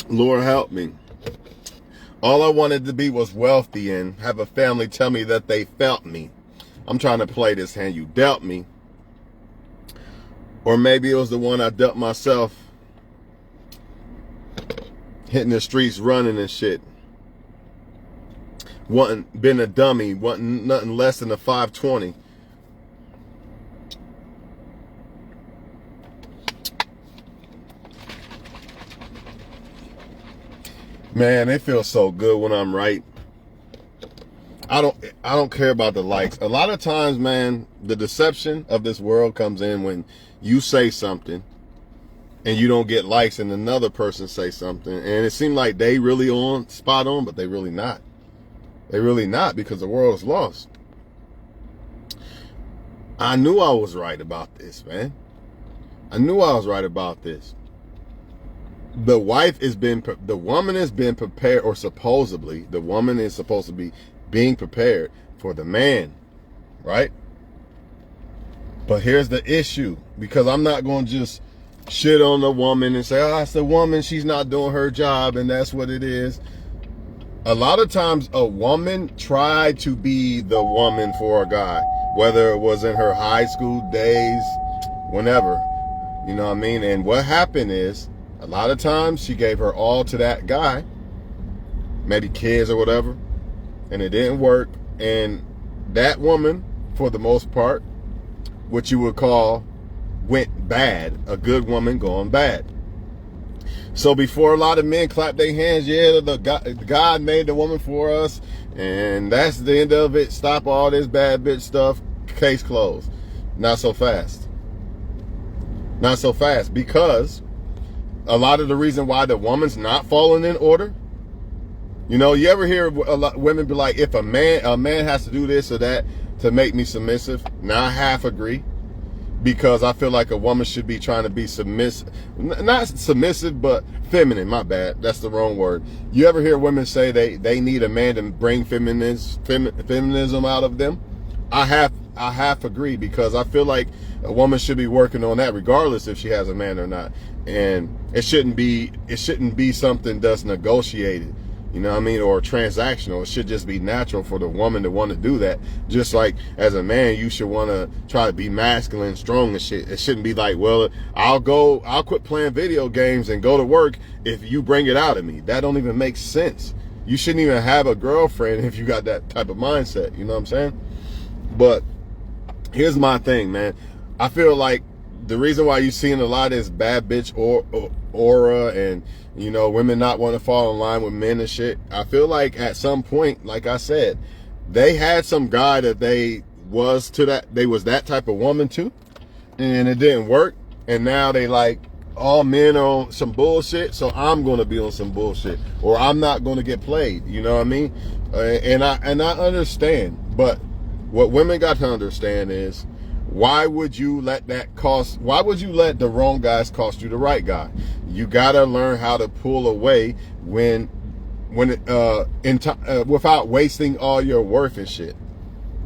Lord help me. All I wanted to be was wealthy and have a family tell me that they felt me. I'm trying to play this hand you dealt me. Or maybe it was the one I dealt myself. Hitting the streets running and shit. Been a dummy, wanting nothing less than a 520. Man, it feels so good when I'm right. I don't care about the likes. A lot of times, man, the deception of this world comes in when you say something and you don't get likes and another person say something. And it seems like they really spot on, but they really not. They really not, because the world is lost. I knew I was right about this, man. I knew I was right about this. The woman has been prepared, or supposedly, the woman is supposed to be being prepared for the man, right? But here's the issue, because I'm not going to just shit on the woman and say, oh, it's the woman, she's not doing her job, and that's what it is. A lot of times a woman tried to be the woman for a guy, whether it was in her high school days, whenever, you know what I mean? And what happened is, a lot of times she gave her all to that guy, maybe kids or whatever, and it didn't work. And that woman, for the most part, what you would call went bad, a good woman going bad. So before a lot of men clap their hands, yeah, God made the woman for us, and that's the end of it. Stop all this bad bitch stuff. Case closed. Not so fast. Not so fast, because a lot of the reason why the woman's not falling in order, you know, you ever hear a lot women be like, if a man has to do this or that to make me submissive? Now I half agree, because I feel like a woman should be trying to be submissive, not submissive, but feminine. My bad, that's the wrong word. You ever hear women say they need a man to bring feminism out of them? I half agree, because I feel like a woman should be working on that regardless if she has a man or not. And it shouldn't be something that's negotiated, you know what I mean, or transactional. It should just be natural for the woman to want to do that. Just like as a man, you should want to try to be masculine, strong and shit. It shouldn't be like, well, I'll quit playing video games and go to work if you bring it out of me. That don't even make sense. You shouldn't even have a girlfriend if you got that type of mindset, you know what I'm saying? But here's my thing, man. I feel like the reason why you're seeing a lot of this bad bitch aura and, you know, women not want to fall in line with men and shit, I feel like at some point, like I said, they had some guy that they was that type of woman too, and it didn't work. And now they like, all men are on some bullshit, so I'm going to be on some bullshit, or I'm not going to get played, you know what I mean? And I understand, but what women got to understand is, why would you let the wrong guys cost you the right guy? You gotta learn how to pull away without wasting all your worth and shit.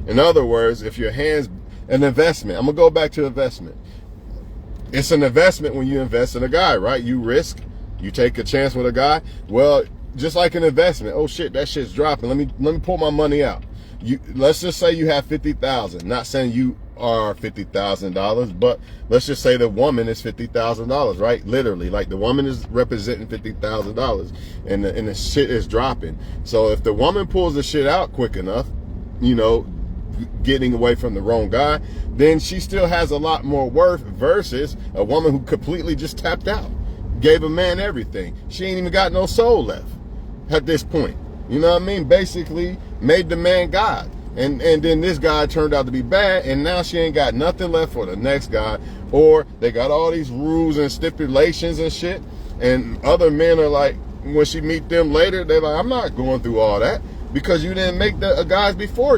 In other words, if your hand's an investment, I'm gonna go back to investment. It's an investment when you invest in a guy, right? You risk, you take a chance with a guy. Well, just like an investment, oh shit, that shit's dropping. Let me pull my money out. Let's just say you have $50,000. Not saying you are $50,000, but let's just say the woman is $50,000, right? Literally, like the woman is representing $50,000, and the shit is dropping. So if the woman pulls the shit out quick enough, you know, getting away from the wrong guy, then she still has a lot more worth versus a woman who completely just tapped out, gave a man everything. She ain't even got no soul left at this point. You know what I mean? Basically made the man God. And then this guy turned out to be bad, and now she ain't got nothing left for the next guy. Or they got all these rules and stipulations and shit. And other men are like, when she meet them later, they're like, I'm not going through all that, because you didn't make the guys before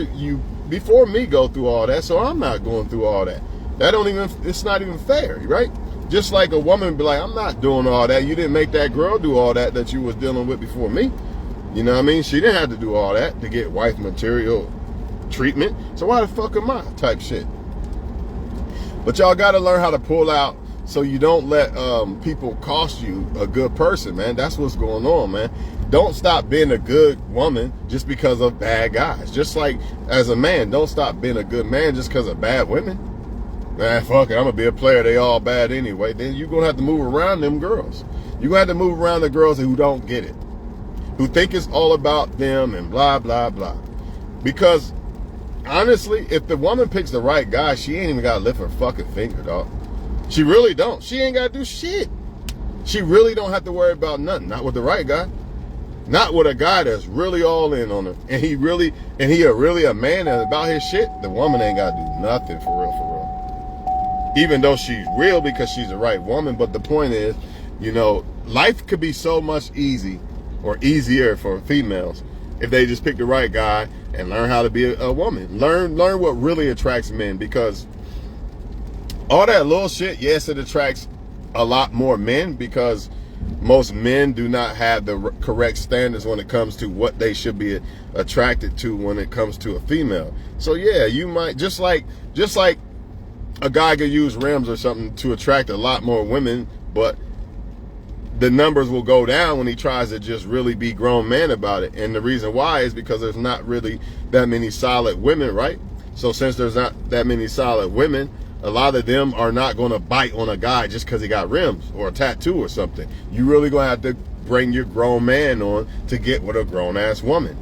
me go through all that, so I'm not going through all that. It's not even fair, right? Just like a woman be like, I'm not doing all that. You didn't make that girl do all that you was dealing with before me. You know what I mean? She didn't have to do all that to get wife material treatment. So why the fuck am I? Type shit. But y'all got to learn how to pull out so you don't let people cost you a good person, man. That's what's going on, man. Don't stop being a good woman just because of bad guys. Just like as a man, don't stop being a good man just because of bad women. Man, fuck it, I'm gonna be a player. They all bad anyway. Then you're gonna have to move around them girls. You're gonna have to move around the girls who don't get it, who think it's all about them and blah, blah, blah. Because honestly, if the woman picks the right guy, she ain't even gotta lift her fucking finger, dog. She really don't. She ain't gotta do shit. She really don't have to worry about nothing. Not with the right guy. Not with a guy that's really all in on her. And he really a man and about his shit. The woman ain't gotta do nothing for real. Even though she's real because she's the right woman. But the point is, you know, life could be so much easier for females if they just pick the right guy and learn how to be a woman. Learn what really attracts men, because all that little shit, yes, it attracts a lot more men because most men do not have the correct standards when it comes to what they should be attracted to when it comes to a female. So yeah, you might just like a guy could use rims or something to attract a lot more women, but the numbers will go down when he tries to just really be grown man about it. And the reason why is because there's not really that many solid women, right? So since there's not that many solid women, a lot of them are not going to bite on a guy just because he got rims or a tattoo or something. You really going to have to bring your grown man on to get with a grown-ass woman.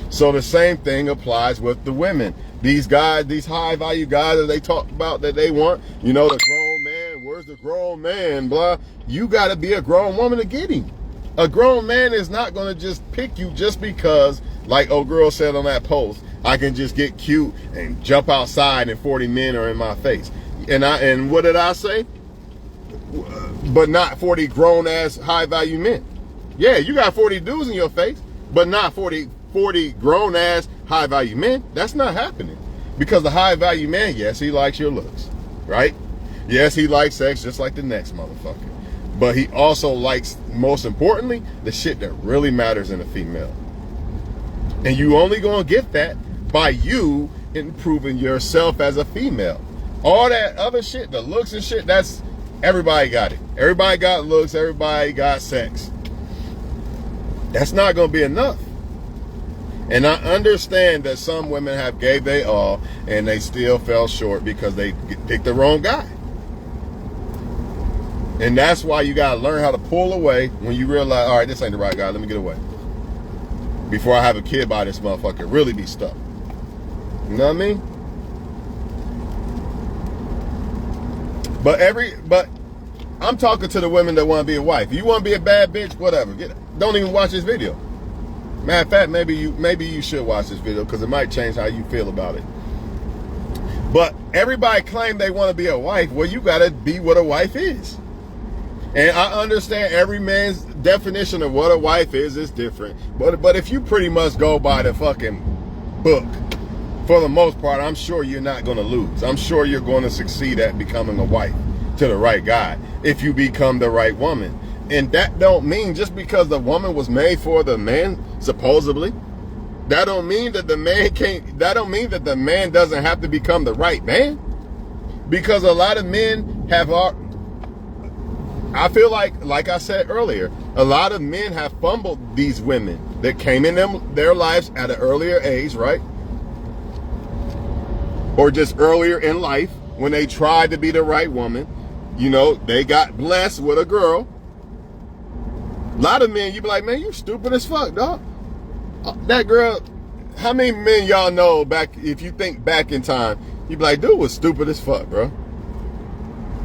So the same thing applies with the women. These guys, these high-value guys that they talk about that they want, you know, the grown man, where's the grown man, blah. You got to be a grown woman to get him. A grown man is not going to just pick you just because, like old girl said on that post, I can just get cute and jump outside and 40 men are in my face. And what did I say? But not 40 grown ass high value men. Yeah, you got 40 dudes in your face, but not 40 grown ass high value men. That's not happening. Because the high value man, yes, he likes your looks, right? Yes, he likes sex just like the next motherfucker. But he also likes, most importantly, the shit that really matters in a female. And you only gonna get that by you improving yourself as a female. All that other shit, the looks and shit, that's, everybody got it. Everybody got looks, everybody got sex. That's not gonna be enough. And I understand that some women have gave they all and they still fell short because they picked the wrong guy. And that's why you gotta learn how to pull away when you realize, all right, this ain't the right guy, let me get away. Before I have a kid by this motherfucker, really be stuck. You know what I mean? But I'm talking to the women that want to be a wife. You want to be a bad bitch, whatever. Don't even watch this video. Matter of fact, maybe you should watch this video because it might change how you feel about it. But everybody claim they want to be a wife. Well, you got to be what a wife is. And I understand every man's definition of what a wife is different. But if you pretty much go by the fucking book, for the most part, I'm sure you're not going to lose. I'm sure you're going to succeed at becoming a wife to the right guy if you become the right woman. And that don't mean just because the woman was made for the man, supposedly, that don't mean that the man can't, that don't mean that the man doesn't have to become the right man. Because a lot of men have, I feel like I said earlier, a lot of men have fumbled these women that came in their lives at an earlier age, right? Or just earlier in life when they tried to be the right woman. You know, they got blessed with a girl. A lot of men, you be like, man, you stupid as fuck, dog. That girl, how many men y'all know back, if you think back in time, you be like, dude was stupid as fuck, bro.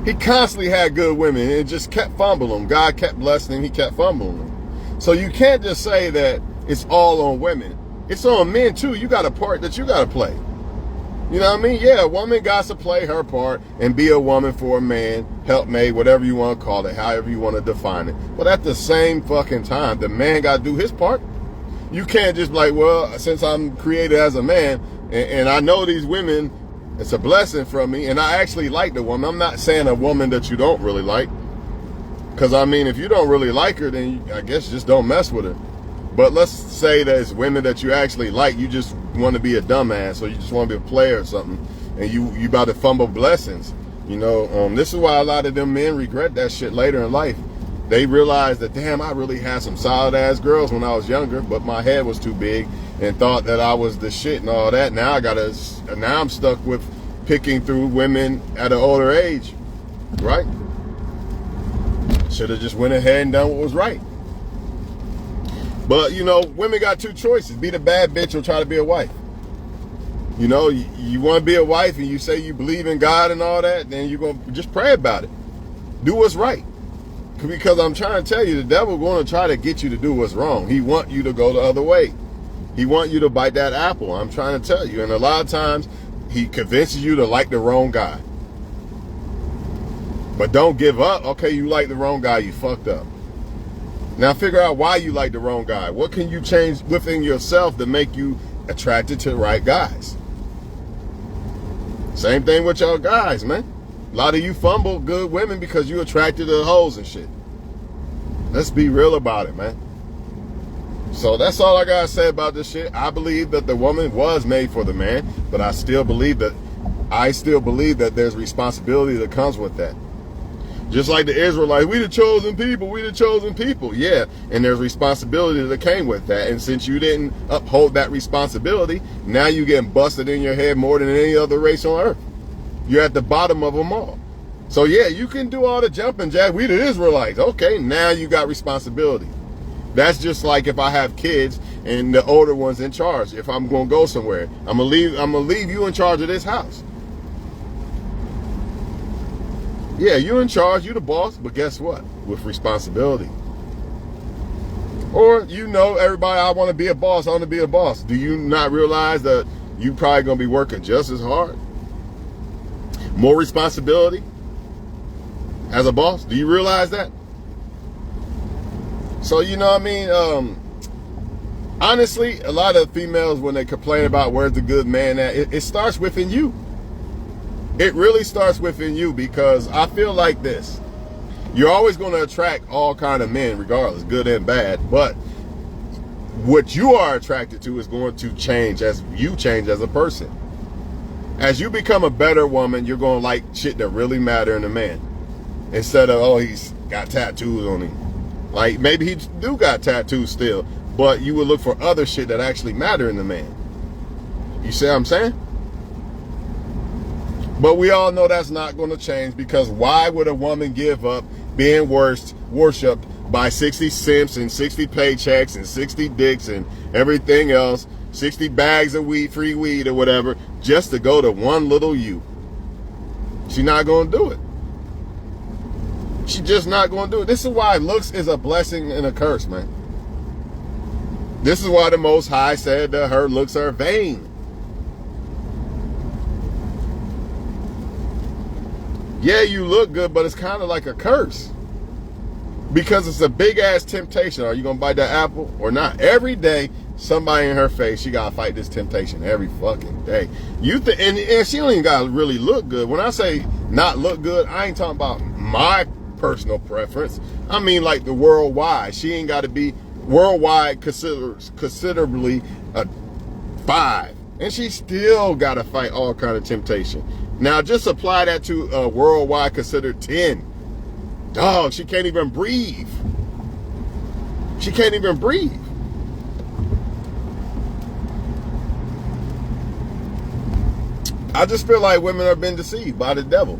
He constantly had good women and just kept fumbling them. God kept blessing him, he kept fumbling them. So you can't just say that it's all on women. It's on men too. You got a part that you got to play. You know what I mean? Yeah, a woman got to play her part and be a woman for a man, helpmate, whatever you want to call it, however you want to define it. But at the same fucking time, the man got to do his part. You can't just be like, well, since I'm created as a man and I know these women, it's a blessing from me, and I actually like the woman. I'm not saying a woman that you don't really like. Because, I mean, if you don't really like her, then I guess just don't mess with her. But let's say that it's women that you actually like. You just want to be a dumbass, or you just want to be a player or something, and you about to fumble blessings. This is why a lot of them men regret that shit later in life. They realize that, damn, I really had some solid ass girls when I was younger, but my head was too big and thought that I was the shit and all that. Now I'm stuck with picking through women at an older age, right? Should have just went ahead and done what was right. But, women got two choices. Be the bad bitch or try to be a wife. You want to be a wife and you say you believe in God and all that, then you're going to just pray about it. Do what's right. Because I'm trying to tell you, the devil going to try to get you to do what's wrong. He want you to go the other way. He want you to bite that apple. I'm trying to tell you. And a lot of times, he convinces you to like the wrong guy. But don't give up. Okay, you like the wrong guy. You fucked up. Now figure out why you like the wrong guy. What can you change within yourself to make you attracted to the right guys? Same thing with y'all guys, man. A lot of you fumble good women because you attracted to the hoes and shit. Let's be real about it, man. So that's all I gotta say about this shit. I believe that the woman was made for the man, but I still believe that there's responsibility that comes with that. Just like the Israelites, we the chosen people. Yeah, and there's responsibility that came with that. And since you didn't uphold that responsibility, now you getting busted in your head more than any other race on earth. You're at the bottom of them all. So yeah, you can do all the jumping jack. We the Israelites. Okay, now you got responsibility. That's just like if I have kids and the older one's in charge. If I'm gonna go somewhere, I'm gonna leave you in charge of this house. Yeah, you're in charge, you the boss, but guess what? With responsibility. Or everybody, I want to be a boss, I want to be a boss. Do you not realize that you probably gonna be working just as hard? More responsibility as a boss. Do you realize that? So, honestly, a lot of females, when they complain about where's the good man at, it starts within you. It really starts within you, because I feel like this. You're always going to attract all kind of men, regardless, good and bad. But what you are attracted to is going to change as you change as a person. As you become a better woman, you're going to like shit that really matter in a man. Instead of, oh, he's got tattoos on him. Like, maybe he do got tattoos still, but you would look for other shit that actually matter in a man. You see what I'm saying? But we all know that's not going to change, because why would a woman give up being worshipped by 60 simps and 60 paychecks and 60 dicks and everything else, 60 bags of weed, free weed or whatever, just to go to one little you? She's not going to do it. She's just not going to do it. This is why looks is a blessing and a curse, man. This is why the Most High said that her looks are vain. Yeah, you look good, but it's kind of like a curse. Because it's a big-ass temptation. Are you going to bite that apple or not? Every day, somebody in her face, she got to fight this temptation every fucking day. And she don't even got to really look good. When I say not look good, I ain't talking about my personal preference. I mean like the worldwide. She ain't got to be worldwide considerably a 5. And she still got to fight all kind of temptation. Now, just apply that to a worldwide considered 10. Dog, she can't even breathe. She can't even breathe. I just feel like women are being deceived by the devil.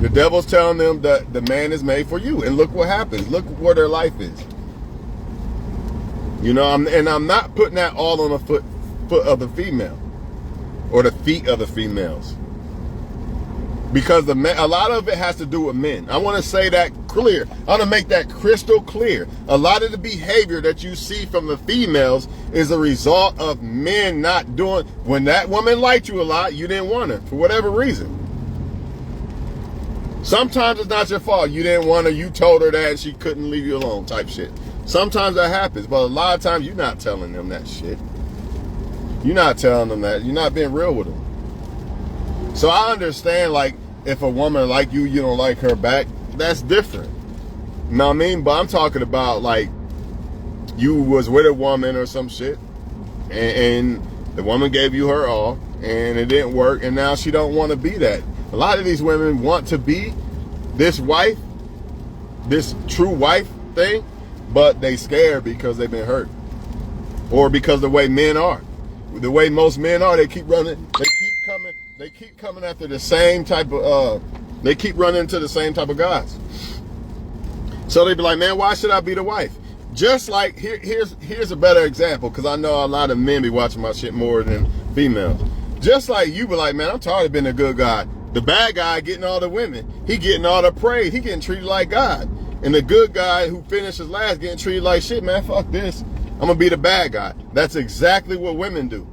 The devil's telling them that the man is made for you. And look what happens. Look where their life is. I'm not putting that all on the foot of the female. Or the feet of the females. Because a lot of it has to do with men. I want to say that clear. I want to make that crystal clear. A lot of the behavior that you see from the females is a result of men not doing. When that woman liked you a lot, you didn't want her for whatever reason. Sometimes it's not your fault. You didn't want her. You told her that and she couldn't leave you alone type shit. Sometimes that happens. But a lot of times you're not telling them that shit. You're not telling them that. You're not being real with them. So I understand, like, if a woman like you, you don't like her back, that's different. You know what I mean? But I'm talking about, like, you was with a woman or some shit, and the woman gave you her all, and it didn't work, and now she don't want to be that. A lot of these women want to be this wife, this true wife thing, but they scared because they've been hurt. Or because the way men are. The way most men are, they keep running, they keep coming after the same type of, they keep running into the same type of guys. So they be like, man, why should I be the wife? Just like, here's a better example, because I know a lot of men be watching my shit more than females. Just like you be like, man, I'm tired of being a good guy. The bad guy getting all the women. He getting all the praise. He getting treated like God. And the good guy who finishes last getting treated like shit, man, fuck this. I'm going to be the bad guy. That's exactly what women do.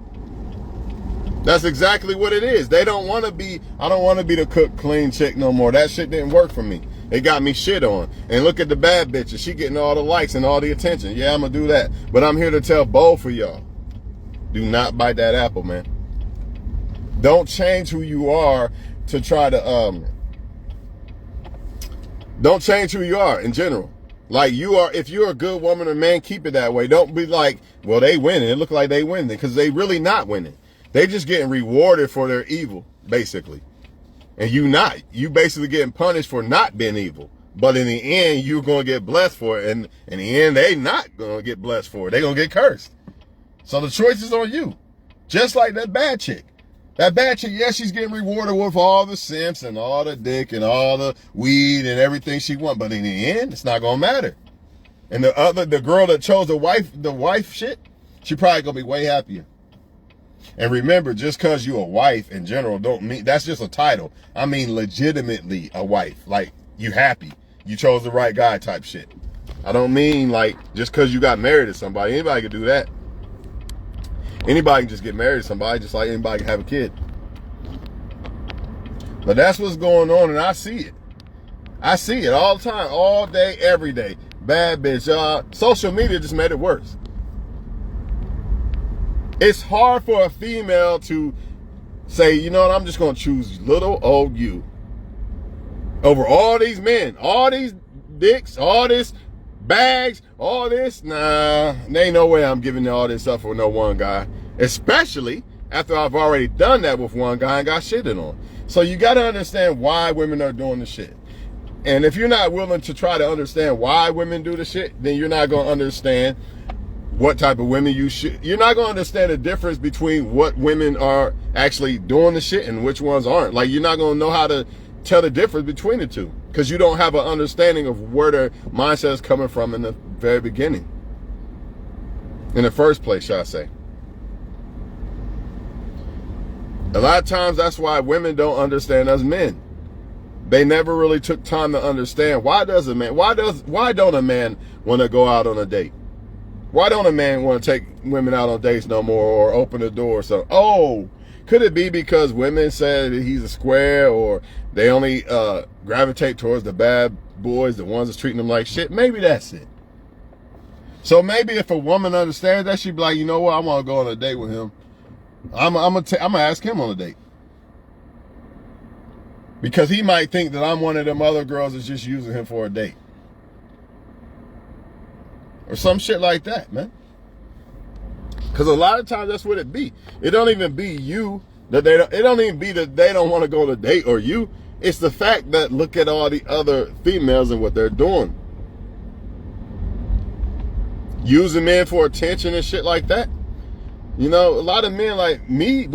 That's exactly what it is. They don't want to be, I don't want to be the cook, clean chick no more. That shit didn't work for me. They got me shit on. And look at the bad bitches. She getting all the likes and all the attention. Yeah, I'm going to do that. But I'm here to tell both of y'all, do not bite that apple, man. Don't change who you are to try to, don't change who you are in general. Like you are, if you're a good woman or man, keep it that way. Don't be like, well, they winning. It look like they winning, because they really not winning. They just getting rewarded for their evil, basically. And you not. You basically getting punished for not being evil. But in the end, you're going to get blessed for it. And in the end, they not going to get blessed for it. They're going to get cursed. So the choice is on you. Just like that bad chick. That bad chick, yes, she's getting rewarded with all the simps and all the dick and all the weed and everything she wants. But in the end, it's not going to matter. And the girl that chose the wife shit, she probably going to be way happier. And remember, just because you're a wife in general don't mean, that's just a title. I mean legitimately a wife. Like, you happy. You chose the right guy type shit. I don't mean like just because you got married to somebody. Anybody can do that. Anybody can just get married to somebody, just like anybody can have a kid. But that's what's going on, and I see it. I see it all the time, all day, every day. Bad bitch. Social media just made it worse. It's hard for a female to say, you know what, I'm just going to choose little old you over all these men, all these dicks, all this bags, all this. Nah, there ain't no way I'm giving all this up for no one guy, especially after I've already done that with one guy and got shitted on. So you got to understand why women are doing the shit. And if you're not willing to try to understand why women do the shit, then you're not going to understand what type of women you're not going to understand the difference between what women are actually doing the shit and which ones aren't. Like, you're not going to know how to tell the difference between the two, because you don't have an understanding of where their mindset is coming from in the very beginning. In the first place, shall I say. A lot of times that's why women don't understand us men. They never really took time to understand why don't a man want to go out on a date? Why don't a man want to take women out on dates no more, or open the door? So, could it be because women said that he's a square, or they only gravitate towards the bad boys, the ones that's treating them like shit? Maybe that's it. So maybe if a woman understands that, she'd be like, you know what, I want to go on a date with him. I'm gonna ask him on a date. Because he might think that I'm one of them other girls that's just using him for a date. Or some shit like that, man. Because a lot of times that's what it be. It don't even be you that it don't even be that they don't want to go on a date or you. It's the fact that look at all the other females and what they're doing. Using men for attention and shit like that. You know, a lot of men like me,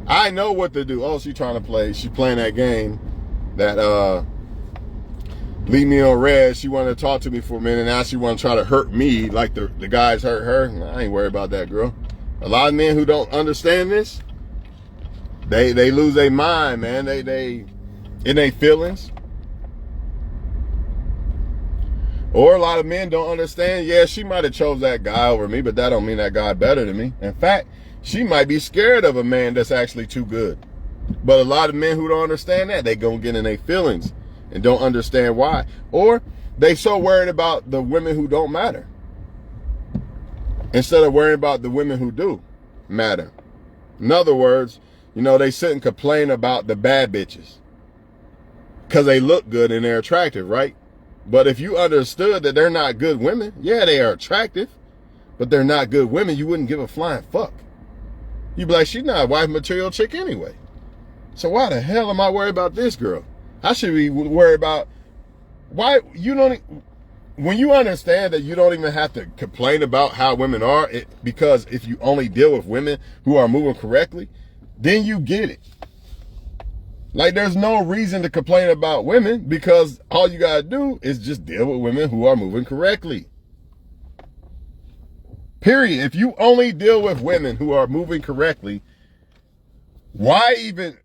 I know what to do. Oh, she's playing that game that leave me on red. She wanted to talk to me for a minute. Now she want to try to hurt me like the guys hurt her. I ain't worried about that, girl. A lot of men who don't understand this, they lose their mind, man. They in their feelings. Or a lot of men don't understand, yeah, she might have chose that guy over me, but that don't mean that guy better than me. In fact, she might be scared of a man that's actually too good. But a lot of men who don't understand that, they gonna get in their feelings and don't understand why. Or they so worried about the women who don't matter, instead of worrying about the women who do matter. In other words, you know, they sit and complain about the bad bitches because they look good and they're attractive, right? But if you understood that they're not good women, yeah, they are attractive, but they're not good women, you wouldn't give a flying fuck. You'd be like, she's not a wife material chick anyway. So why the hell am I worried about this girl? I should be worried about why you don't. When you understand that you don't even have to complain about how women are, because if you only deal with women who are moving correctly, then you get it. Like, there's no reason to complain about women because all you gotta do is just deal with women who are moving correctly. Period. If you only deal with women who are moving correctly, why even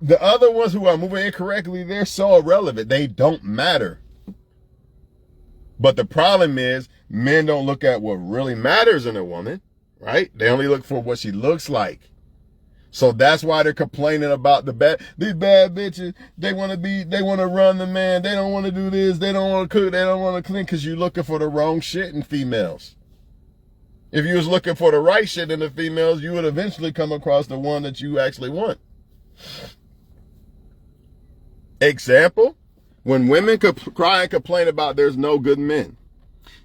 the other ones who are moving incorrectly? They're so irrelevant. They don't matter. But the problem is men don't look at what really matters in a woman, right? They only look for what she looks like. So that's why they're complaining about these bad bitches. They want to run the man. They don't want to do this. They don't want to cook. They don't want to clean, because you're looking for the wrong shit in females. If you was looking for the right shit in the females, you would eventually come across the one that you actually want. Example, when women cry and complain about there's no good men,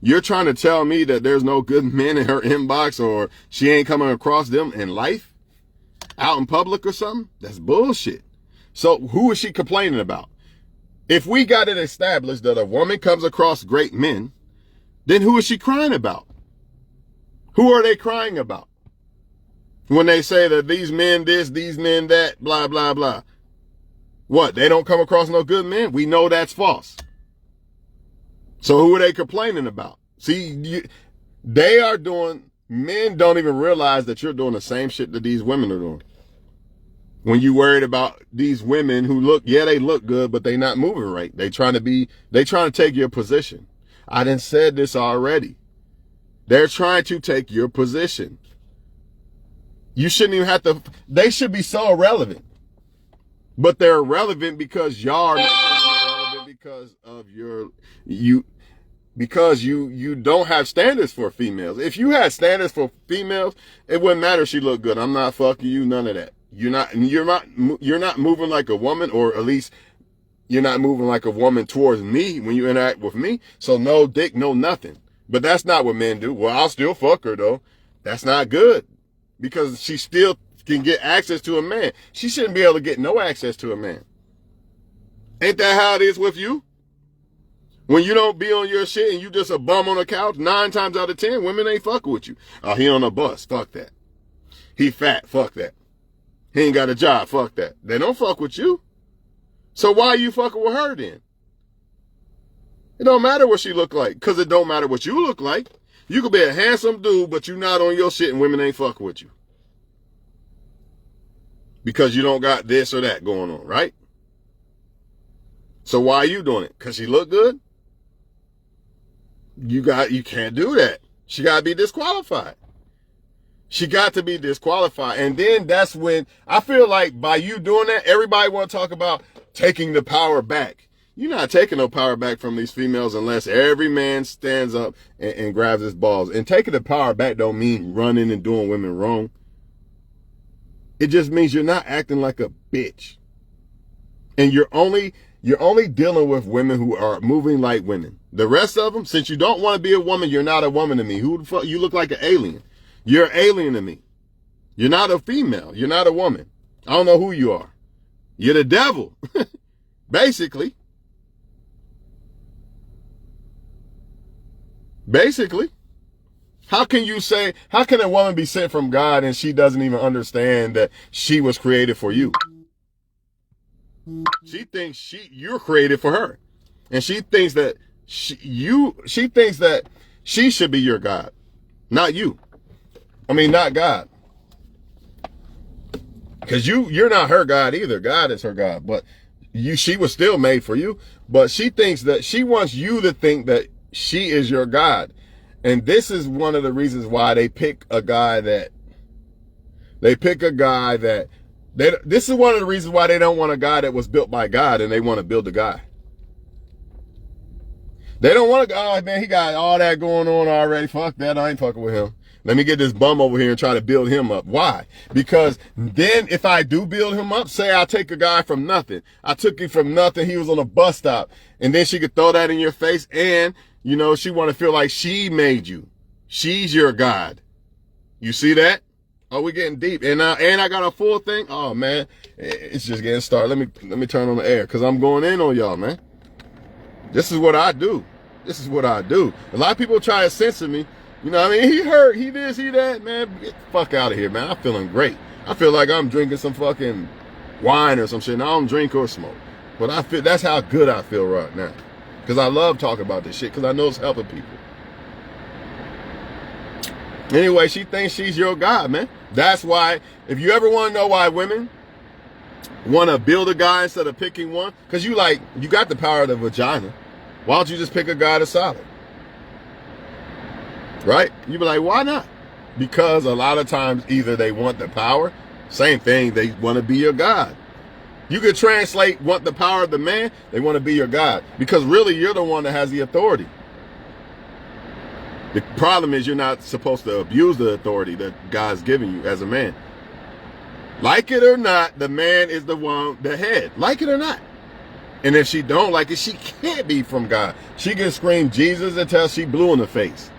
you're trying to tell me that there's no good men in her inbox, or she ain't coming across them in life, out in public or something? That's bullshit. So who is she complaining about? If we got it established that a woman comes across great men, then who is she crying about? Who are they crying about? When they say that these men this, these men that, blah, blah, blah. What, they don't come across no good men? We know that's false. So who are they complaining about? See, men don't even realize that you're doing the same shit that these women are doing. When you worried about these women who they look good, but they not moving right. They trying to take your position. I done said this already. They're trying to take your position. You shouldn't even have to, they should be so irrelevant. But they're irrelevant because y'all are making them irrelevant because of because you don't have standards for females. If you had standards for females, it wouldn't matter if she looked good. I'm not fucking you, none of that. You're not moving like a woman, or at least you're not moving like a woman towards me when you interact with me. So no dick, no nothing. But that's not what men do. Well, I'll still fuck her though. That's not good, because she still can get access to a man. She shouldn't be able to get no access to a man. Ain't that how it is with you? When you don't be on your shit and you just a bum on the couch, 9 times out of 10, women ain't fucking with you. Oh, he on a bus. Fuck that. He fat. Fuck that. He ain't got a job. Fuck that. They don't fuck with you. So why are you fucking with her then? It don't matter what she look like, because it don't matter what you look like. You could be a handsome dude, but you not on your shit and women ain't fucking with you. Because you don't got this or that going on, right? So why are you doing it? Because she look good? You can't do that. She got to be disqualified. She got to be disqualified. And then that's when I feel like by you doing that, everybody want to talk about taking the power back. You're not taking no power back from these females unless every man stands up and grabs his balls. And taking the power back don't mean running and doing women wrong. It just means you're not acting like a bitch. And you're only dealing with women who are moving like women. The rest of them, since you don't want to be a woman, you're not a woman to me. Who the fuck? You look like an alien. You're an alien to me. You're not a female. You're not a woman. I don't know who you are. You're the devil. Basically. How can a woman be sent from God and she doesn't even understand that she was created for you? She thinks you're created for her. And she thinks that she should be your God, not you. I mean, not God. Because you're not her God either. God is her God. But she was still made for you. But she thinks that she wants you to think that she is your God. And this is one of the reasons why they pick a guy that this is one of the reasons why they don't want a guy that was built by God, and they want to build a guy. They don't want a guy, oh man, he got all that going on already. Fuck that, I ain't fucking with him. Let me get this bum over here and try to build him up. Why? Because then if I do build him up, say I take a guy from nothing. I took him from nothing, he was on a bus stop. And then she could throw that in your face, and she want to feel like she made you. She's your God. You see that? Oh, we getting deep, and I got a full thing. Oh man, it's just getting started. Let me turn on the air because I'm going in on y'all, man. This is what I do. This is what I do. A lot of people try to censor me. You know what I mean? He hurt, he this, he that, man. Get the fuck out of here, man. I'm feeling great. I feel like I'm drinking some fucking wine or some shit. And I don't drink or smoke, but I feel that's how good I feel right now. Because I love talking about this shit because I know it's helping people. Anyway, she thinks she's your God, man. That's why, if you ever want to know why women want to build a guy instead of picking one, because you got the power of the vagina. Why don't you just pick a guy that's solid? Right? You be like, why not? Because a lot of times either they want the power, same thing, they want to be your God. You could translate want the power of the man, they want to be your God. Because really, you're the one that has the authority. The problem is you're not supposed to abuse the authority that God's giving you as a man. Like it or not, the man is the one, the head. Like it or not. And if she don't like it, she can't be from God. She can scream Jesus until she blue in the face.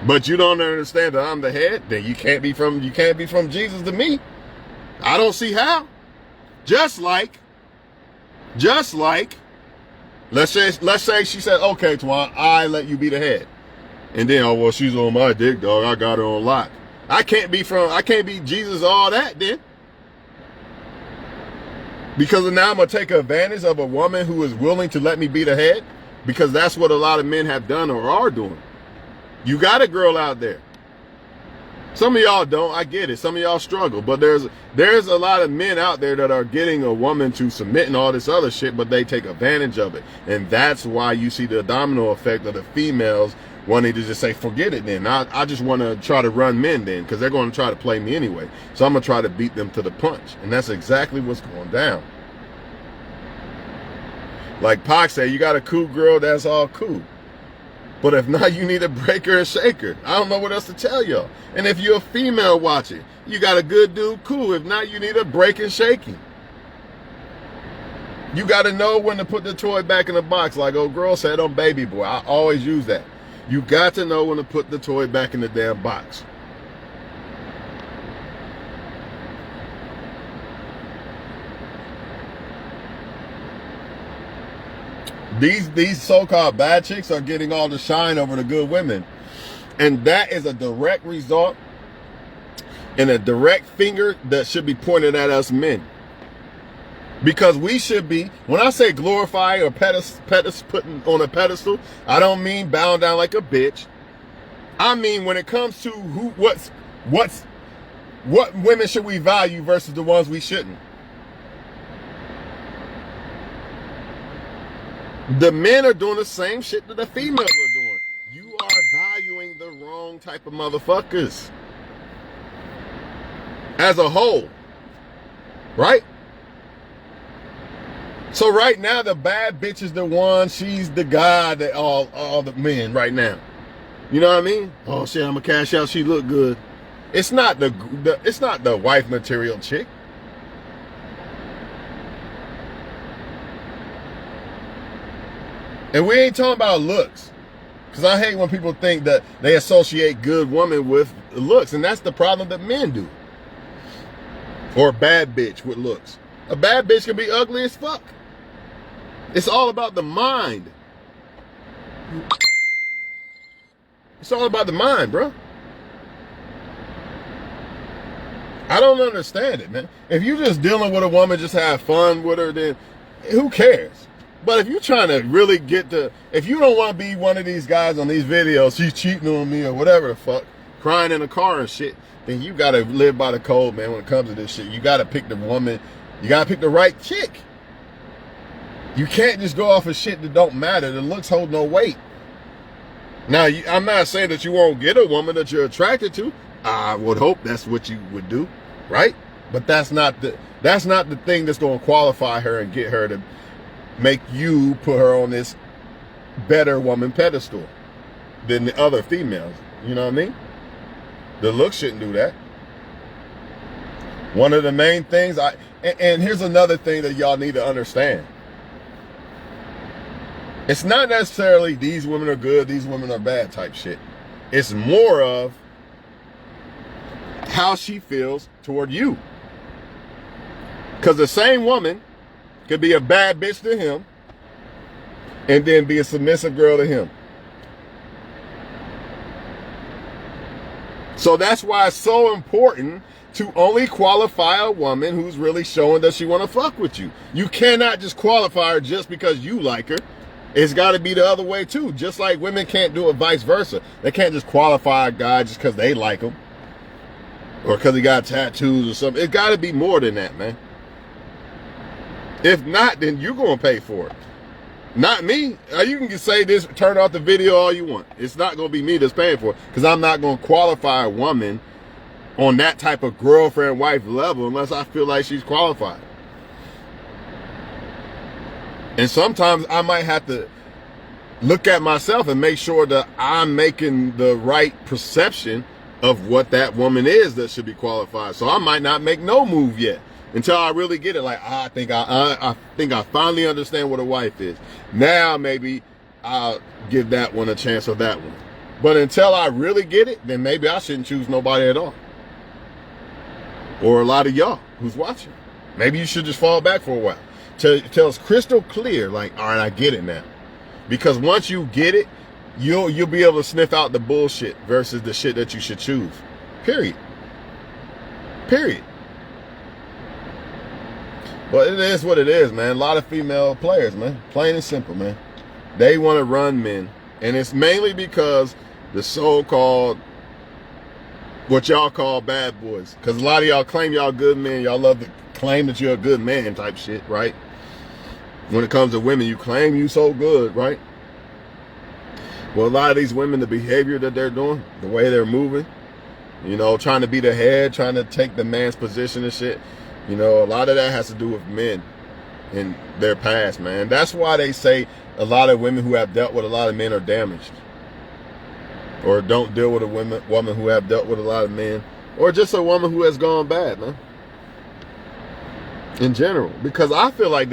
But you don't understand that I'm the head, then you can't be from Jesus to me. I don't see how. Just like, let's say she said, okay, Twan, I let you be the head. And then, oh, well, she's on my dick, dog. I got her on lock. I can't be Jesus all that then. Because now I'm going to take advantage of a woman who is willing to let me be the head. Because that's what a lot of men have done or are doing. You got a girl out there. Some of y'all don't, I get it. Some of y'all struggle. But there's a lot of men out there that are getting a woman to submit and all this other shit, but they take advantage of it. And that's why you see the domino effect of the females wanting to just say, forget it then. I just want to try to run men then, because they're going to try to play me anyway. So I'm going to try to beat them to the punch. And that's exactly what's going down. Like Pac said, you got a cool girl, that's all cool. But if not, you need to break her and shake her. I don't know what else to tell y'all. And if you're a female watching, you got a good dude, cool. If not, you need to break and shake him. You got to know when to put the toy back in the box, like old girl said on Baby Boy. I always use that. You got to know when to put the toy back in the damn box. These so-called bad chicks are getting all the shine over the good women. And that is a direct result and a direct finger that should be pointed at us men. Because we should be, when I say glorify or putting on a pedestal, I don't mean bowing down like a bitch. I mean when it comes to what women should we value versus the ones we shouldn't. The men are doing the same shit that the females are doing. You are valuing the wrong type of motherfuckers. As a whole. Right? So right now, the bad bitch is the one, she's the guy that all the men right now. You know what I mean? Oh shit, I'm gonna cash out, she look good. It's not it's not the wife material chick. And we ain't talking about looks. Because I hate when people think that they associate good woman with looks. And that's the problem that men do. Or a bad bitch with looks. A bad bitch can be ugly as fuck. It's all about the mind. It's all about the mind, bro. I don't understand it, man. If you're just dealing with a woman, just have fun with her, then who cares? But if you're trying to really if you don't want to be one of these guys on these videos, she's cheating on me or whatever the fuck, crying in a car and shit, then you got to live by the code, man, when it comes to this shit. You got to pick the woman. You got to pick the right chick. You can't just go off of shit that don't matter. The looks hold no weight. Now, I'm not saying that you won't get a woman that you're attracted to. I would hope that's what you would do, right? But that's not the thing that's going to qualify her and get her to make you put her on this better woman pedestal than the other females. You know what I mean? The looks shouldn't do that. One of the main things and here's another thing that y'all need to understand. It's not necessarily these women are good, these women are bad type shit. It's more of how she feels toward you. Because the same woman could be a bad bitch to him and then be a submissive girl to him. So that's why it's so important to only qualify a woman who's really showing that she want to fuck with you. You cannot just qualify her just because you like her. It's got to be the other way too. Just like women can't do it vice versa. They can't just qualify a guy just because they like him or because he got tattoos or something. It's got to be more than that, man. If not, then you're going to pay for it. Not me. You can say this, turn off the video all you want. It's not going to be me that's paying for it because I'm not going to qualify a woman on that type of girlfriend-wife level unless I feel like she's qualified. And sometimes I might have to look at myself and make sure that I'm making the right perception of what that woman is that should be qualified. So I might not make no move yet until I really get it. Like, I think I finally understand what a wife is. Now maybe I'll give that one a chance or that one. But until I really get it, then maybe I shouldn't choose nobody at all. Or a lot of y'all who's watching. Maybe you should just fall back for a while. Till it's crystal clear, like, all right, I get it now. Because once you get it, you'll be able to sniff out the bullshit versus the shit that you should choose. Period. Period. But it is what it is, man. A lot of female players, man. Plain and simple, man. They want to run men. And it's mainly because the so-called, what y'all call bad boys. Because a lot of y'all claim y'all good men. Y'all love to claim that you're a good man type shit, right? When it comes to women, you claim you so good, right? Well, a lot of these women, the behavior that they're doing, the way they're moving, you know, trying to be the head, trying to take the man's position and shit, you know, a lot of that has to do with men in their past, man. That's why they say a lot of women who have dealt with a lot of men are damaged. Or don't deal with a woman who have dealt with a lot of men. Or just a woman who has gone bad, man. In general. Because I feel like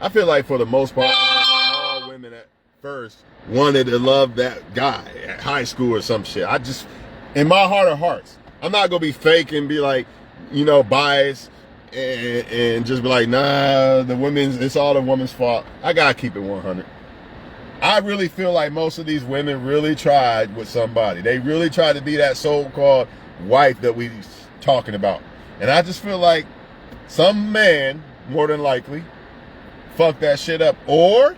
I feel like for the most part, all women at first wanted to love that guy at high school or some shit. I just, in my heart of hearts, I'm not going to be fake and be like, you know, biased and just be like, nah, it's all the woman's fault. I got to keep it 100. I really feel like most of these women really tried with somebody. They really tried to be that so-called wife that we talking about. And I just feel like some man, more than likely, fucked that shit up. Or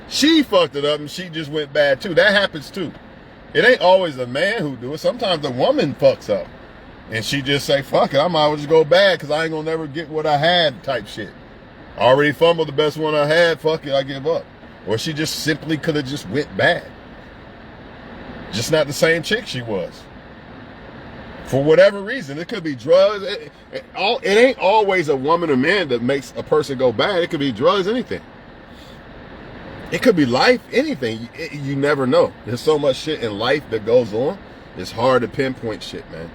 she fucked it up and she just went bad too. That happens too. It ain't always the man who do it. Sometimes the woman fucks up. And she just say, fuck it, I might as well just go bad because I ain't going to never get what I had type shit. I already fumbled the best one I had. Fuck it, I give up. Or she just simply could have just went bad. Just not the same chick she was. For whatever reason. It could be drugs. It ain't always a woman or man that makes a person go bad. It could be drugs, anything. It could be life, anything. You never know. There's so much shit in life that goes on. It's hard to pinpoint shit, man.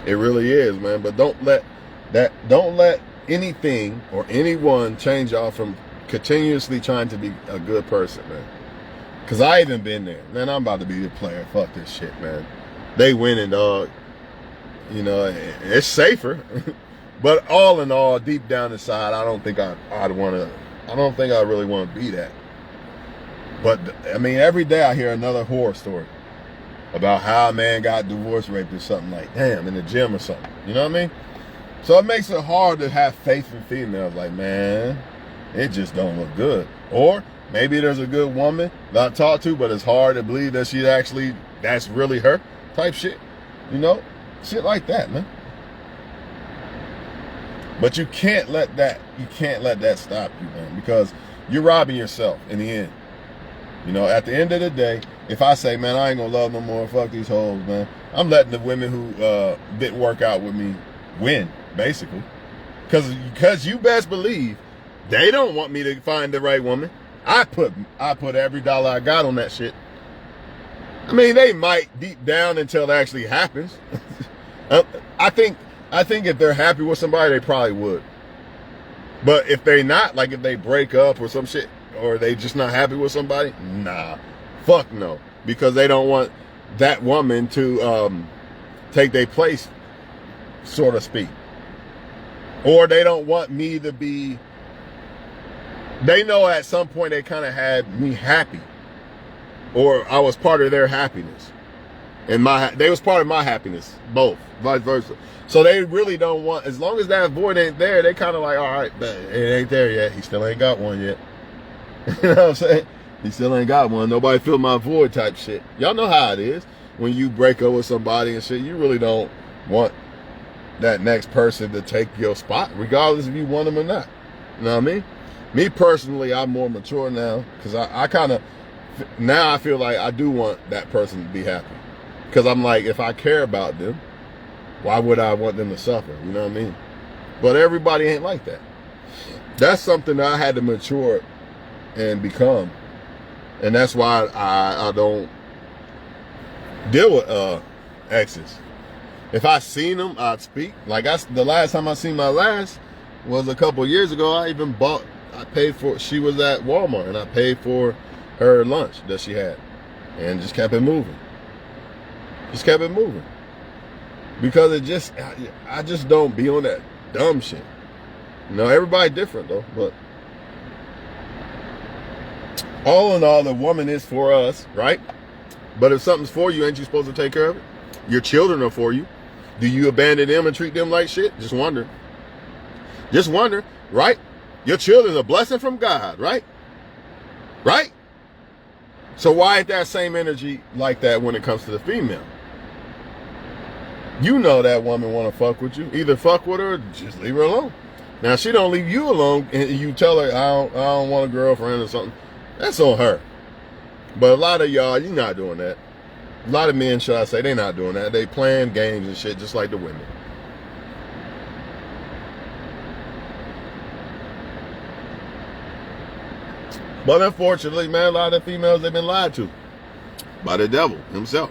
It really is, man. But don't let anything or anyone change y'all from continuously trying to be a good person, man. Because I even been there. Man, I'm about to be the player. Fuck this shit, man. They winning, dog. You know, it's safer. But all in all, deep down inside, I don't think I really want to be that. But, I mean, every day I hear another horror story about how a man got divorced, raped, or something like, damn, in the gym or something. You know what I mean? So it makes it hard to have faith in females. Like, man, it just don't look good. Or maybe there's a good woman that I talk to, but it's hard to believe that that's really her type shit. You know? Shit like that, man. But you can't let that stop you, man, because you're robbing yourself in the end. You know, at the end of the day, if I say, man, I ain't gonna love no more, fuck these hoes, man, I'm letting the women who didn't work out with me win, basically. Because you best believe they don't want me to find the right woman. I put every dollar I got on that shit. I mean, they might deep down until it actually happens. I think if they're happy with somebody, they probably would. But if they not, like if they break up or some shit, or they just not happy with somebody, nah, fuck no. Because they don't want that woman to take their place, so to speak. Or they don't want me to be, they know at some point they kind of had me happy. Or I was part of their happiness. And they was part of my happiness, both, vice versa. So they really don't want, as long as that void ain't there, they kind of like, all right, but it ain't there yet. He still ain't got one yet. You know what I'm saying? He still ain't got one. Nobody filled my void type shit. Y'all know how it is. When you break up with somebody and shit, you really don't want that next person to take your spot, regardless if you want them or not. You know what I mean? Me personally, I'm more mature now, because I kind of, now I feel like I do want that person to be happy. Because I'm like, if I care about them, why would I want them to suffer? You know what I mean? But everybody ain't like that. That's something that I had to mature and become. And that's why I don't deal with exes. If I seen them, I'd speak. Like the last time I seen my last was a couple years ago. I paid for, she was at Walmart and I paid for her lunch that she had. And just kept it moving. Just kept it moving. Because I just don't be on that dumb shit. You know, everybody different though, but all in all, the woman is for us, right? But if something's for you, ain't you supposed to take care of it? Your children are for you. Do you abandon them and treat them like shit? Just wonder. Just wonder, right? Your children are a blessing from God, right? Right? So why ain't that same energy like that when it comes to the female? You know that woman want to fuck with you. Either fuck with her or just leave her alone. Now, she don't leave you alone and you tell her, I don't want a girlfriend or something. That's on her. But a lot of y'all, you're not doing that. A lot of men, should I say, they're not doing that. They playing games and shit just like the women. But unfortunately, man, a lot of females, they've been lied to by the devil himself.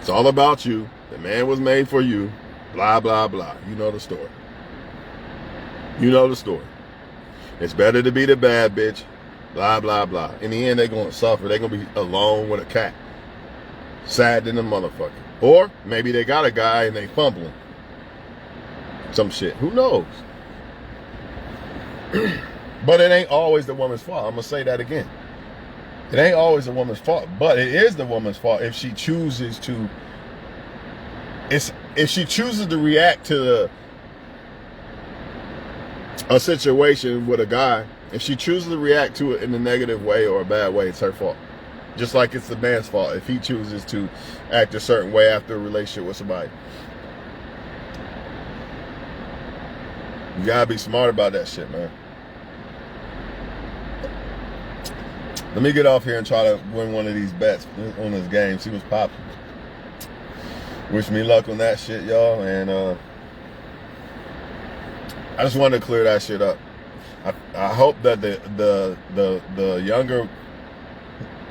It's all about you. The man was made for you. Blah, blah, blah. You know the story. You know the story. It's better to be the bad bitch. Blah, blah, blah. In the end, they're going to suffer. They're going to be alone with a cat. Sad than a motherfucker. Or maybe they got a guy and they fumbling. Some shit. Who knows? But it ain't always the woman's fault. I'm going to say that again. It ain't always the woman's fault. But it is the woman's fault if she chooses to... If she chooses to react to a situation with a guy, if she chooses to react to it in a negative way or a bad way, it's her fault. Just like it's the man's fault if he chooses to act a certain way after a relationship with somebody. You gotta be smart about that shit, man. Let me get off here and try to win one of these bets on this game. See what's popping. Wish me luck on that shit, y'all. And I just wanted to clear that shit up. I hope that the younger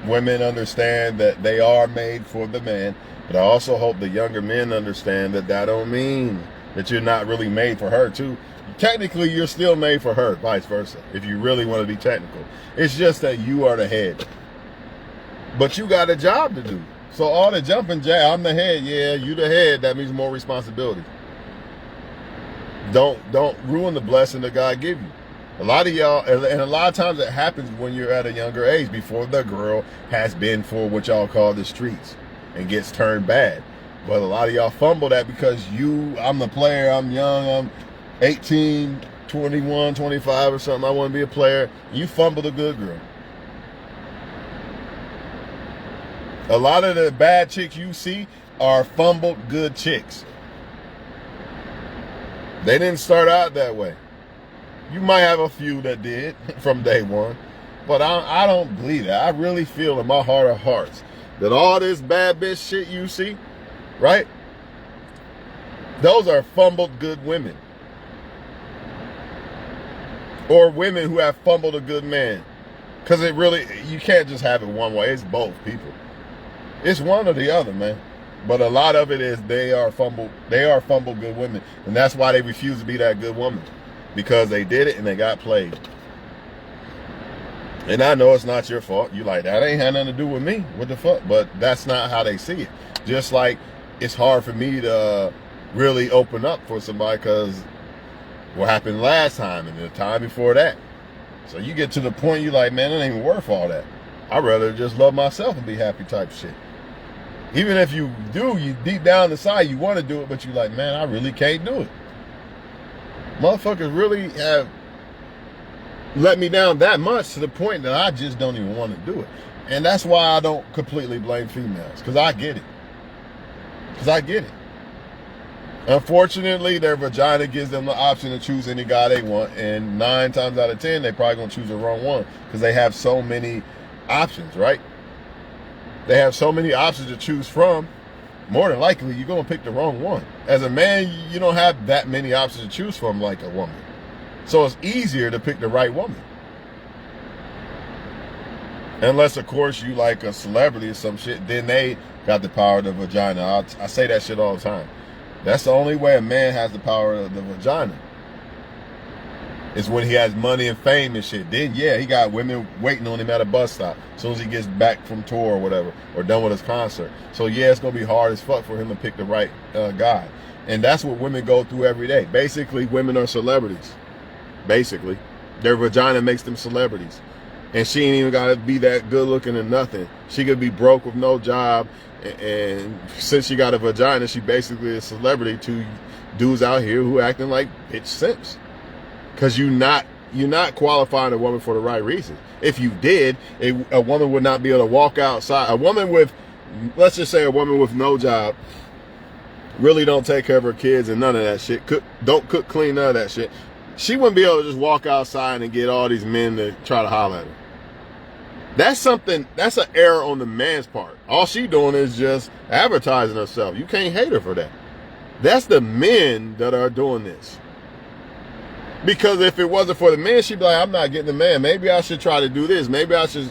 women understand that they are made for the man, but I also hope the younger men understand that that don't mean that you're not really made for her too. Technically, you're still made for her, vice versa, if you really want to be technical. It's just that you are the head. But you got a job to do. So all the jumping jack, I'm the head, yeah, you the head, that means more responsibility. Don't ruin the blessing that God give you. A lot of y'all, and a lot of times it happens when you're at a younger age, before the girl has been for what y'all call the streets and gets turned bad. But a lot of y'all fumble that because I'm the player, I'm young, I'm 18, 21, 25 or something, I want to be a player. You fumble the good girl. A lot of the bad chicks you see are fumbled good chicks. They didn't start out that way. You might have a few that did from day one, but I don't believe that. I really feel in my heart of hearts that all this bad bitch shit you see, right? Those are fumbled good women. Or women who have fumbled a good man. Because you can't just have it one way. It's both people. It's one or the other, man. But a lot of it is they are fumbled good women. And that's why they refuse to be that good woman. Because they did it and they got played. And I know it's not your fault. You like, that ain't had nothing to do with me. What the fuck? But that's not how they see it. Just like it's hard for me to really open up for somebody because what happened last time and the time before that. So you get to the point you like, man, it ain't even worth all that. I'd rather just love myself and be happy type shit. Even if you do, you deep down inside, you want to do it, but you like, man, I really can't do it. Motherfuckers really have let me down that much to the point that I just don't even want to do it. And that's why I don't completely blame females, because I get it. Unfortunately, their vagina gives them the option to choose any guy they want, and 9 times out of 10, they probably gonna choose the wrong one because they have so many options, right? They have so many options to choose from. More than likely, you're gonna pick the wrong one. As a man, you don't have that many options to choose from like a woman. So it's easier to pick the right woman. Unless, of course, you like a celebrity or some shit, then they got the power of the vagina. I say that shit all the time. That's the only way a man has the power of the vagina. Is when he has money and fame and shit. Then, yeah, he got women waiting on him at a bus stop as soon as he gets back from tour or whatever, or done with his concert. So, yeah, it's going to be hard as fuck for him to pick the right guy. And that's what women go through every day. Basically, women are celebrities. Basically. Their vagina makes them celebrities. And she ain't even got to be that good looking or nothing. She could be broke with no job. And since she got a vagina, she basically a celebrity to dudes out here who acting like bitch simps. Because you're not qualifying a woman for the right reason. If you did, a woman would not be able to walk outside. A woman with, let's just say a woman with no job, really don't take care of her kids and none of that shit. Don't cook, clean, none of that shit. She wouldn't be able to just walk outside and get all these men to try to holler at her. That's an error on the man's part. All she doing is just advertising herself. You can't hate her for that. That's the men that are doing this. Because if it wasn't for the men, she'd be like, I'm not getting the man. Maybe I should try to do this. Maybe I should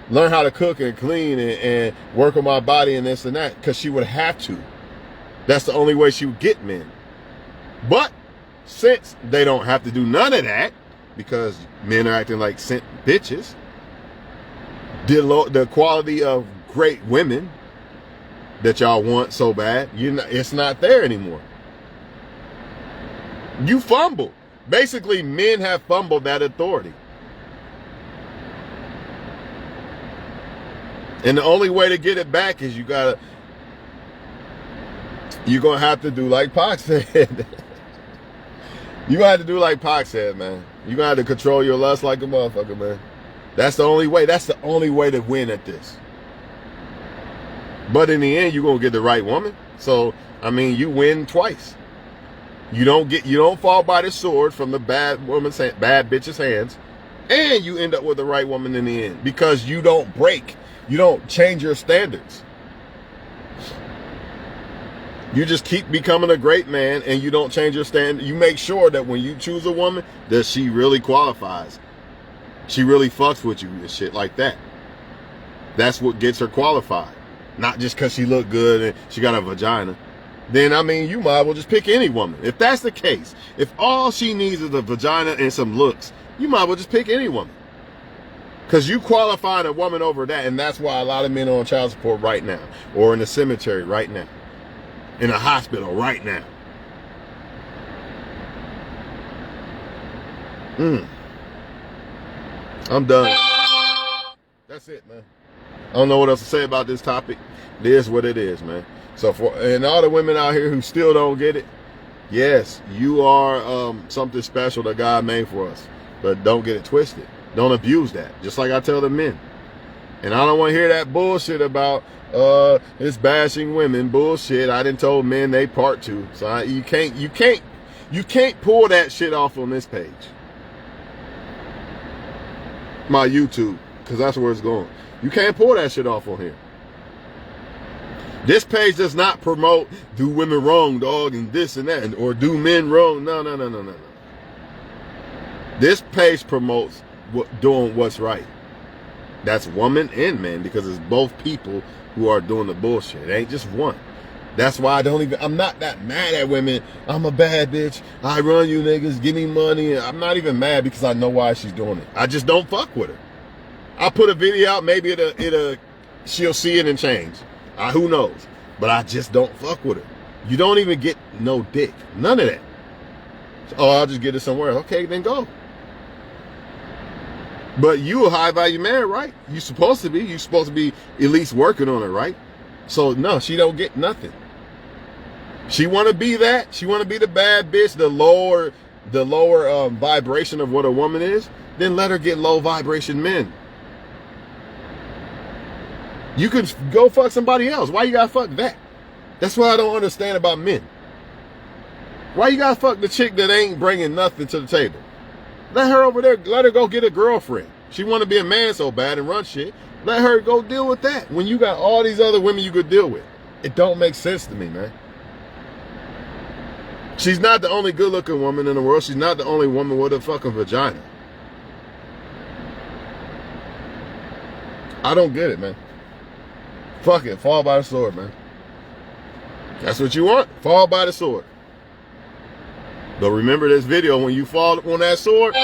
learn how to cook and clean and work on my body and this and that. Because she would have to. That's the only way she would get men. But since they don't have to do none of that, because men are acting like simp bitches, the quality of great women that y'all want so bad, it's not there anymore. You fumble. Basically, men have fumbled that authority. And the only way to get it back is you're going to have to do like Pac said. You're going to have to do like Pac said, man. You're going to have to control your lust like a motherfucker, man. That's the only way. That's the only way to win at this. But in the end, you're going to get the right woman. So, I mean, you win twice. You don't fall by the sword from the bad bitch's hands, and you end up with the right woman in the end because you don't break. You don't change your standards. You just keep becoming a great man, and you don't change your standard. You make sure that when you choose a woman, that she really qualifies. She really fucks with you and shit like that. That's what gets her qualified. Not just because she look good and she got a vagina. Then, I mean, you might as well just pick any woman. If that's the case, if all she needs is a vagina and some looks, you might as well just pick any woman. Because you qualified a woman over that, and that's why a lot of men are on child support right now. Or in the cemetery right now. In a hospital right now. I'm done. That's it, man. I don't know what else to say about this topic. It is what it is, man. So and all the women out here who still don't get it, yes, you are something special that God made for us. But don't get it twisted. Don't abuse that. Just like I tell the men. And I don't want to hear that bullshit about it's bashing women. Bullshit. I done told men they part too. So you can't pull that shit off on this page. My YouTube, because that's where it's going. You can't pull that shit off on here. This page does not promote do women wrong, dog, and this and that, or do men wrong. No. This page promotes doing what's right. That's woman and men, because it's both people who are doing the bullshit. It ain't just one. That's why I'm not that mad at women. I'm a bad bitch. I run you niggas. Give me money. I'm not even mad because I know why she's doing it. I just don't fuck with her. I'll put a video out. Maybe she'll see it and change. Who knows? but I just don't fuck with her. You don't even get no dick. None of that. Oh, I'll just get it somewhere. Okay, then go. But you a high value man, right? You supposed to be. You supposed to be at least working on it, right? So no, she don't get nothing. She want to be that. She want to be the bad bitch, the lower vibration of what a woman is. Then let her get low vibration men. You can go fuck somebody else. Why you gotta fuck that? That's what I don't understand about men. Why you gotta fuck the chick that ain't bringing nothing to the table? Let her over there, let her go get a girlfriend. She want to be a man so bad and run shit. Let her go deal with that when you got all these other women you could deal with. It don't make sense to me, man. She's not the only good looking woman in the world. She's not the only woman with a fucking vagina. I don't get it, man. Fuck it. Fall by the sword, man. That's what you want. Fall by the sword. But remember this video when you fall on that sword.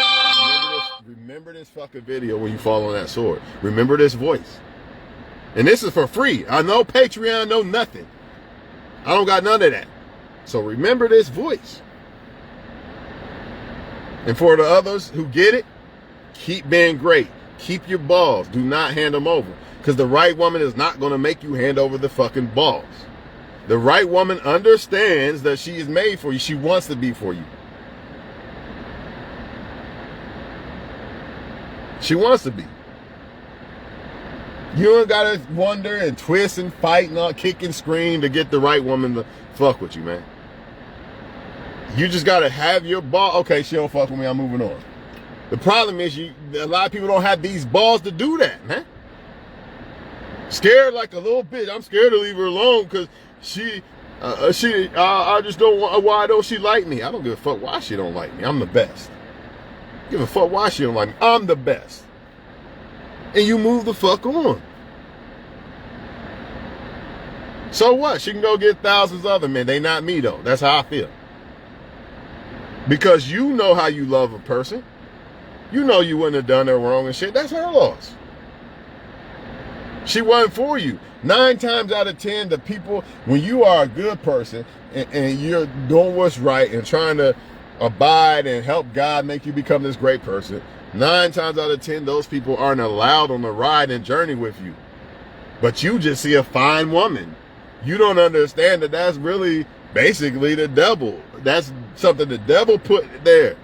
Remember this fucking video when you fall on that sword. Remember this voice. And this is for free. I know Patreon, no nothing. I don't got none of that. So remember this voice. And for the others who get it, keep being great. Keep your balls. Do not hand them over. Because the right woman is not going to make you hand over the fucking balls. The right woman understands that she is made for you. She wants to be for you. She wants to be. You don't got to wonder and twist and fight and all, kick and scream to get the right woman to fuck with you, man. You just got to have your ball. Okay, she don't fuck with me. I'm moving on. The problem is a lot of people don't have these balls to do that, man. Scared like a little bitch. I'm scared to leave her alone because I just don't want, why don't she like me? I don't give a fuck why she don't like me. I'm the best. Give a fuck why she don't like me. I'm the best. And you move the fuck on. So what? She can go get thousands of other men. They not me though. That's how I feel. Because you know how you love a person. You know you wouldn't have done her wrong and shit. That's her loss. She wasn't for you. 9 times out of 10, the people, when you are a good person and you're doing what's right and trying to abide and help God make you become this great person, 9 times out of 10, those people aren't allowed on the ride and journey with you. But you just see a fine woman. You don't understand that that's really basically the devil. That's something the devil put there.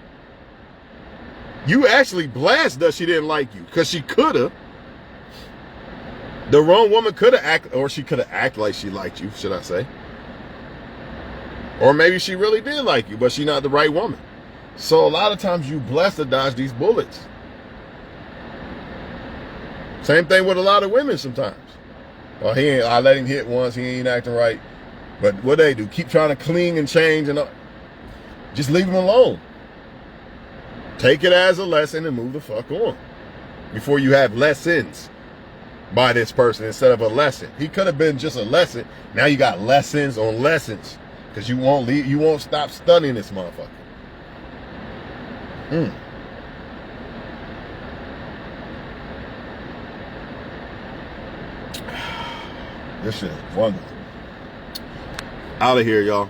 You actually blessed that she didn't like you because she could have. The wrong woman could have acted, or she could have acted like she liked you, should I say. Or maybe she really did like you, but she's not the right woman. So a lot of times you blessed to dodge these bullets. Same thing with a lot of women sometimes. Well, I let him hit once, he ain't acting right. But what they do, keep trying to cling and change and just leave him alone. Take it as a lesson and move the fuck on. Before you have lessons by this person instead of a lesson. He could have been just a lesson. Now you got lessons on lessons. Because you won't stop studying this motherfucker. This shit is wonderful. Out of here, y'all.